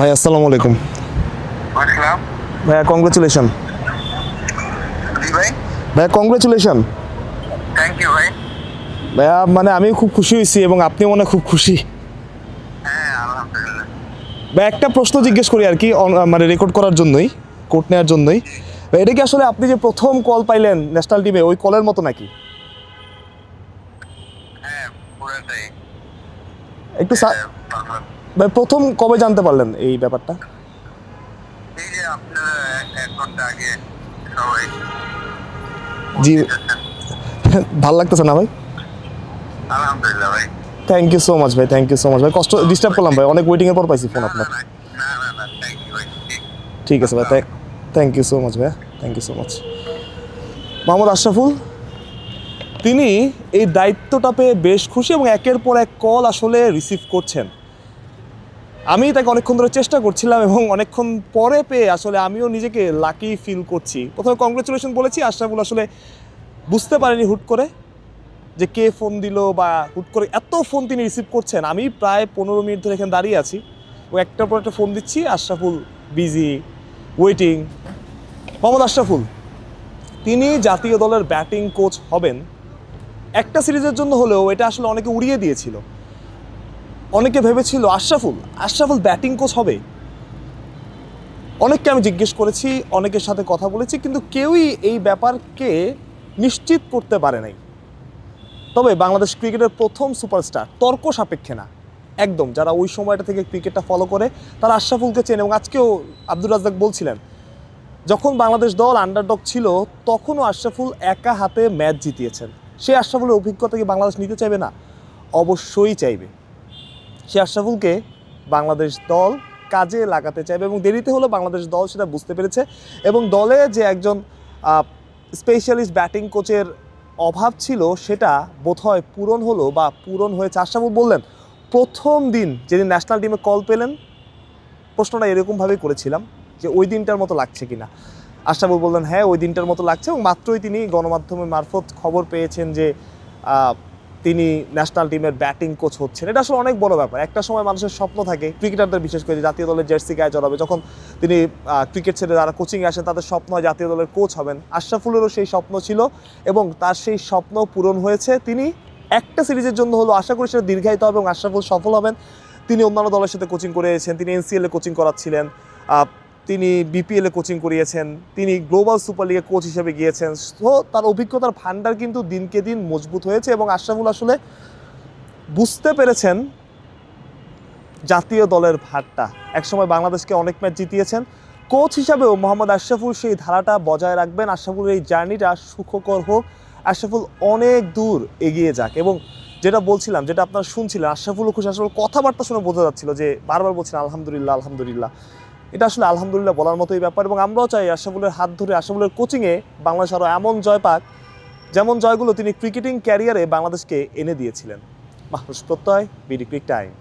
ভাই আসসালামু আলাইকুম। আসসালাম। ভাইয়া কংগ্রেচুলেশন। জি ভাই। ভাইয়া কংগ্রেচুলেশন। থ্যাংক ইউ ভাই। ভাইয়া মানে আমি খুব খুশি হয়েছি এবং আপনিও মনে হয় খুব খুশি। হ্যাঁ আলহামদুলিল্লাহ। ভাই একটা প্রশ্ন জিজ্ঞেস করি আর কি, মানে রেকর্ড করার জন্যই, কোর্ট নেওয়ার জন্যই। ভাই এটা কি আসলে আপনি যে প্রথম কল পাইলেন ন্যাশনাল টিমে ওই কলের মতো নাকি? হ্যাঁ পুরাটাই। একটু পারফেক্ট। ভাই প্রথম কবে জানতে পারলেন এই ব্যাপারটা? এই যে আপনারা এক ঘন্টা আগে সবাই জি। ভাল লাগতেছে না ভাই? আলহামদুলিল্লাহ ভাই। থ্যাংক ইউ সো মাচ ভাই, থ্যাংক ইউ সো মাচ ভাই, কষ্ট ডিস্টার্ব করলাম ভাই, অনেক ওয়েটিংয়ের পর পাইছি ফোন আপনার। না থ্যাংক ইউ ভাই। ঠিক আছে ভাই, থ্যাংক ইউ সো মাচ ভাইয়া, thank you so much. Mohammad Ashraful তিনি এই দায়িত্বটা পেয়ে বেশ খুশি এবং একের পর এক কল আসলে রিসিভ করছেন। আমি তাকে অনেকক্ষণ ধরে চেষ্টা করছিলাম এবং অনেকক্ষণ পরে পেয়ে আসলে আমিও নিজেকে লাকি ফিল করছি। প্রথমে কংগ্রেচুলেশন বলেছি, আশরাফুল আসলে বুঝতে পারেনি হুট করে যে কে ফোন দিল বা হুট করে এত ফোন তিনি রিসিভ করছেন। আমি প্রায় 15 মিনিট ধরে এখানে দাঁড়িয়ে আছি, ও একটার পর একটা ফোন দিচ্ছি, আশরাফুল বিজি, ওয়েটিং। মোহাম্মদ আশরাফুল তিনি জাতীয় দলের ব্যাটিং কোচ হবেন একটা সিরিজের জন্য হলেও, এটা আসলে অনেকে উড়িয়ে দিয়েছিল। অনেকে ভেবেছিল আশরাফুল ব্যাটিং কোচ হবে। অনেককে আমি জিজ্ঞেস করেছি, অনেকের সাথে কথা বলেছি, কিন্তু কেউই এই ব্যাপারকে নিশ্চিত করতে পারে নাই। তবে বাংলাদেশ ক্রিকেটের প্রথম সুপারস্টার, তর্ক সাপেক্ষে না একদম, যারা ওই সময়টা থেকে ক্রিকেটটা ফলো করে তারা আশরাফুলকে চেনে। এবং আজকেও আব্দুর রাজ্জাক বলছিলেন যখন বাংলাদেশ দল আন্ডারডগ ছিল তখনও আশরাফুল একা হাতে ম্যাচ জিতিয়েছেন। সে আশরাফুলের অভিজ্ঞতা কি বাংলাদেশ নিতে চাইবে না? অবশ্যই চাইবে। সে আশরাফুলকে বাংলাদেশ দল কাজে লাগাতে চাইবে এবং দেরিতে হলো বাংলাদেশ দল সেটা বুঝতে পেরেছে। এবং দলে যে একজন স্পেশালিস্ট ব্যাটিং কোচের অভাব ছিল সেটা বোধহয় পূরণ হলো বা পূরণ হয়েছে। আশরাফুল বললেন প্রথম দিন যেদিন ন্যাশনাল টিমে কল পেলেন, প্রশ্নটা এরকমভাবেই করেছিলাম যে ওই দিনটার মতো লাগছে কিনা। আশরাফুল বললেন হ্যাঁ ওই দিনটার মতো লাগছে, এবং মাত্রই তিনি গণমাধ্যমের মারফত খবর পেয়েছেন যে তিনি ন্যাশনাল টিমের ব্যাটিং কোচ হচ্ছেন। এটা আসলে অনেক বড় ব্যাপার। একটা সময় মানুষের স্বপ্ন থাকে, ক্রিকেটারদের বিশেষ করে জাতীয় দলের জার্সি গায়ে জড়াবে, যখন তিনি ক্রিকেট ছেড়ে যারা কোচিংয়ে আসেন তাদের স্বপ্ন হয় জাতীয় দলের কোচ হবেন। আশরাফুলেরও সেই স্বপ্ন ছিল এবং তার সেই স্বপ্ন পূরণ হয়েছে। তিনি একটা সিরিজের জন্য হলো, আশা করি সেটা দীর্ঘায়িত হবে এবং আশরাফুল সফল হবেন। তিনি অন্যান্য দলের সাথে কোচিং করিয়েছেন, তিনি এনসিএলে কোচিং করাচ্ছিলেন, তিনি বিপিএলে কোচিং করিয়েছেন, তিনি গ্লোবাল সুপার লিগে কোচ হিসেবে গিয়েছেন। তো তার অভিজ্ঞতার ভান্ডার কিন্তু দিনকে দিন মজবুত হয়েছে এবং আশরাফুল আসলে বুঝতে পেরেছেন জাতীয় দলের ভারটা। একসময় বাংলাদেশকে অনেক ম্যাচ জিতিয়েছেন। কোচ হিসাবেও মোহাম্মদ আশরাফুল সেই ধারাটা বজায় রাখবেন। আশরাফুলের এই জার্নিটা সুখকর হোক, আশরাফুল অনেক দূর এগিয়ে যাক। এবং যেটা বলছিলাম, যেটা আপনারা শুনছিলেন, আশরাফুলও খুশি। আশরাফুল কথাবার্তা শুনে বোঝা যাচ্ছিল যে বারবার বলছিলেন আলহামদুলিল্লাহ আলহামদুলিল্লাহ। এটা আসলে আলহামদুলিল্লাহ বলার মতোই ব্যাপার। এবং আমরাও চাই আশরাফুলের হাত ধরে আশরাফুলের কোচিংয়ে বাংলাদেশ আরও এমন জয় পাক, যেমন জয়গুলো তিনি ক্রিকেটিং ক্যারিয়ারে বাংলাদেশকে এনে দিয়েছিলেন। মাহরুজ প্রত্যয়, বিডি ক্রিক টাইম।